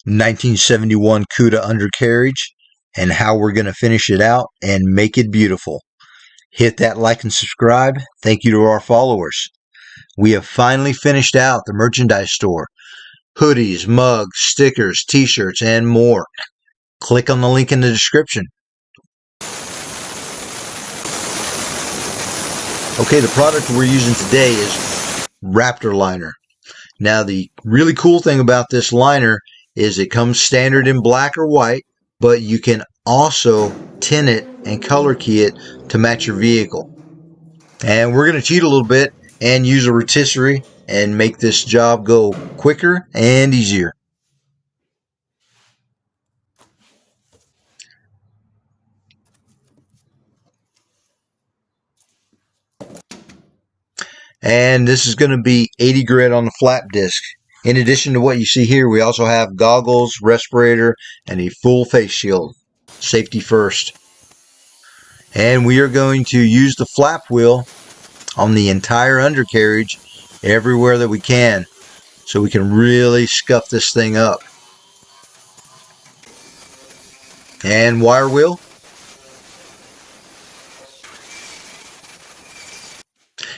1971 Cuda undercarriage and how we're going to finish it out and make it beautiful. Hit that like and subscribe. Thank you to our followers. We have finally finished out the merchandise store. Hoodies, mugs, stickers, t-shirts, and more. Click on the link in the description. Okay, the product we're using today is Raptor liner. Now, the really cool thing about this liner is it comes standard in black or white, but you can also tint it and color key it to match your vehicle. And we're going to cheat a little bit and use a rotisserie and make this job go quicker and easier. And this is going to be 80 grit on the flat disc. In addition to what you see here, we also have goggles, respirator, and a full face shield. Safety first. And we are going to use the flap wheel on the entire undercarriage everywhere that we can, so we can really scuff this thing up. And wire wheel.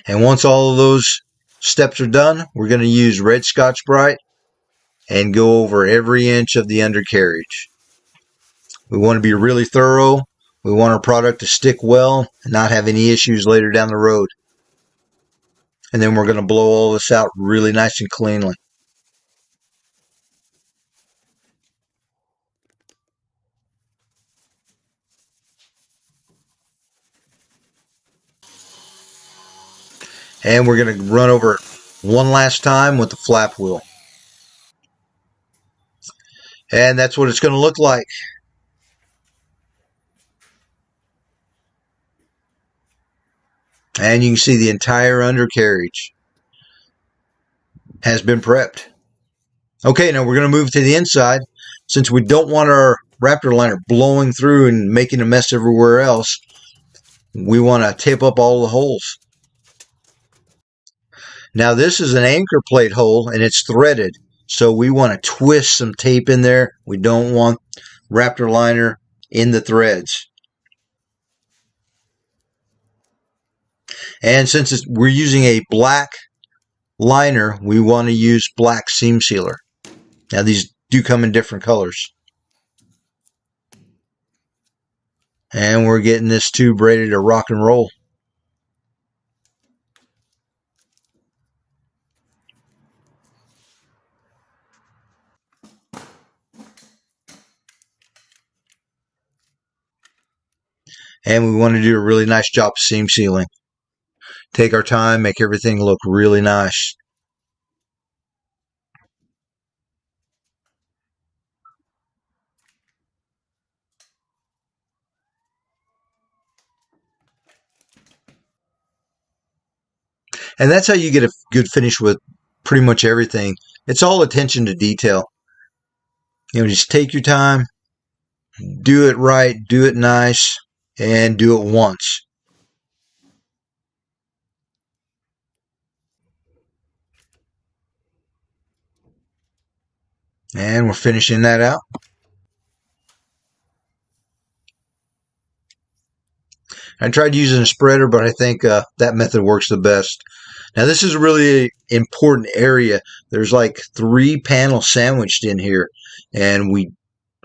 And once all of those steps are done, we're going to use red Scotch-Brite and go over every inch of the undercarriage. We want to be really thorough. We want our product to stick well and not have any issues later down the road. And then we're going to blow all this out really nice and cleanly. And we're going to run over it one last time with the flap wheel. And that's what it's going to look like. And you can see the entire undercarriage has been prepped. Okay, now we're going to move to the inside. Since we don't want our Raptor liner blowing through and making a mess everywhere else, we want to tape up all the holes. Now this is an anchor plate hole and it's threaded, so we want to twist some tape in there. We don't want Raptor liner in the threads. And since we're using a black liner, we want to use black seam sealer. Now these do come in different colors. And we're getting this tube ready to rock and roll. And we want to do a really nice job of seam sealing. Take our time, make everything look really nice. And that's how you get a good finish with pretty much everything. It's all attention to detail. You know, just take your time, do it right, do it nice, and do it once. And we're finishing that out. I tried using a spreader, but I think that method works the best. Now this is a really important area. There's like 3 panels sandwiched in here, and we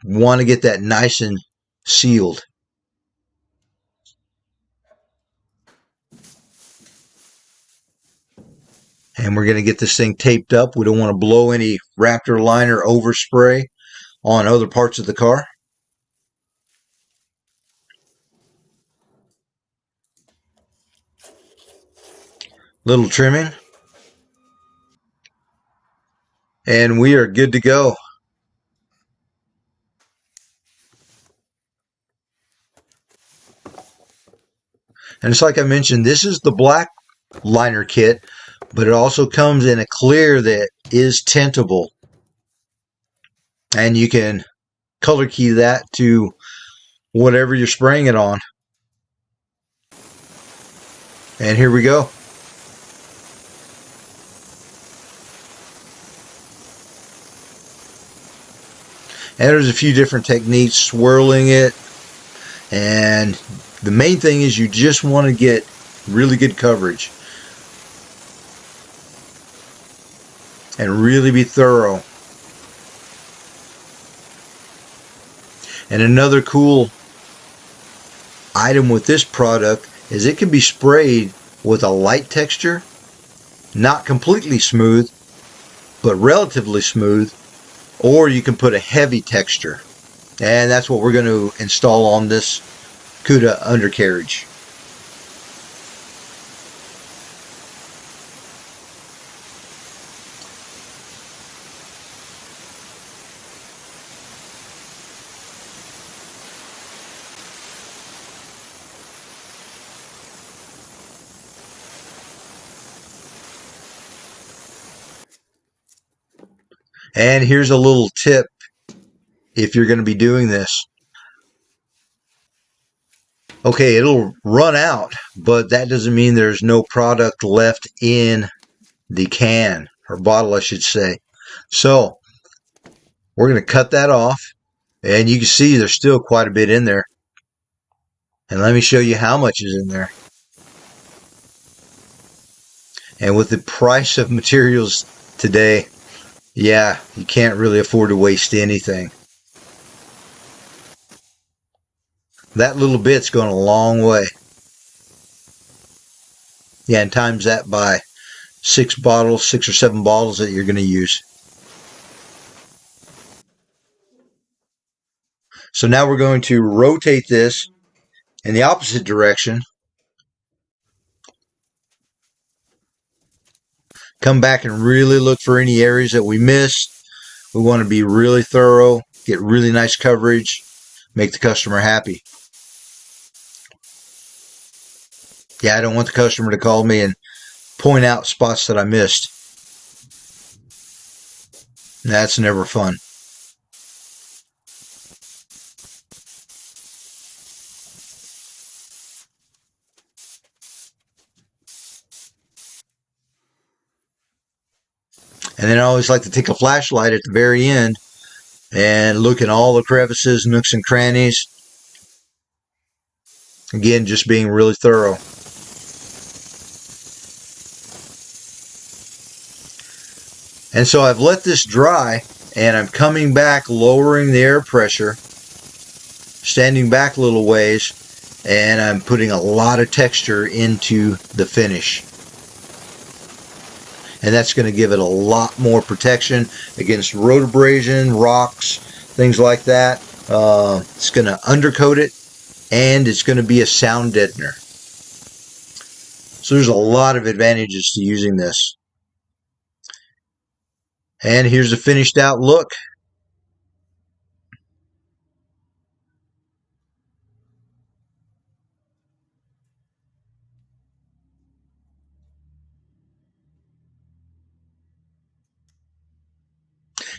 want to get that nice and sealed. And we're going to get this thing taped up. We don't want to blow any Raptor liner overspray on other parts of the car. Little trimming. And we are good to go. And it's like I mentioned, this is the black liner kit, but it also comes in a clear that is tintable. And you can color key that to whatever you're spraying it on. And here we go. And there's a few different techniques, swirling it, and the main thing is you just want to get really good coverage and really be thorough. And another cool item with this product is it can be sprayed with a light texture, not completely smooth, but relatively smooth, or you can put a heavy texture. And that's what we're going to install on this CUDA undercarriage. And here's a little tip if you're going to be doing this. Okay, it'll run out, but that doesn't mean there's no product left in the can, or bottle I should say. So we're going to cut that off, and you can see there's still quite a bit in there. And let me show you how much is in there. And with the price of materials today, yeah, you can't really afford to waste anything. That little bit's going a long way. Yeah, and times that by 6 or 7 bottles that you're going to use. So now we're going to rotate this in the opposite direction. Come back and really look for any areas that we missed. We want to be really thorough, get really nice coverage, make the customer happy. Yeah, I don't want the customer to call me and point out spots that I missed. That's never fun. And then I always like to take a flashlight at the very end and look in all the crevices, nooks and crannies. Again, just being really thorough. And so I've let this dry, and I'm coming back, lowering the air pressure, standing back a little ways, and I'm putting a lot of texture into the finish. And that's going to give it a lot more protection against road abrasion, rocks, things like that. It's going to undercoat it, and it's going to be a sound deadener. So there's a lot of advantages to using this. And here's a finished out look.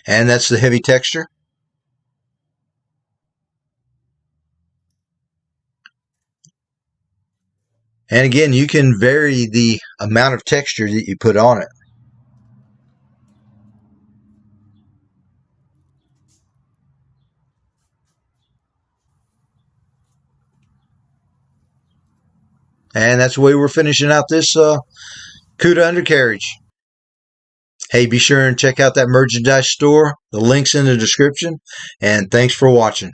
And that's the heavy texture. And again, you can vary the amount of texture that you put on it. And that's the way we're finishing out this CUDA undercarriage. Hey, be sure and check out that merchandise store. The link's in the description. And thanks for watching.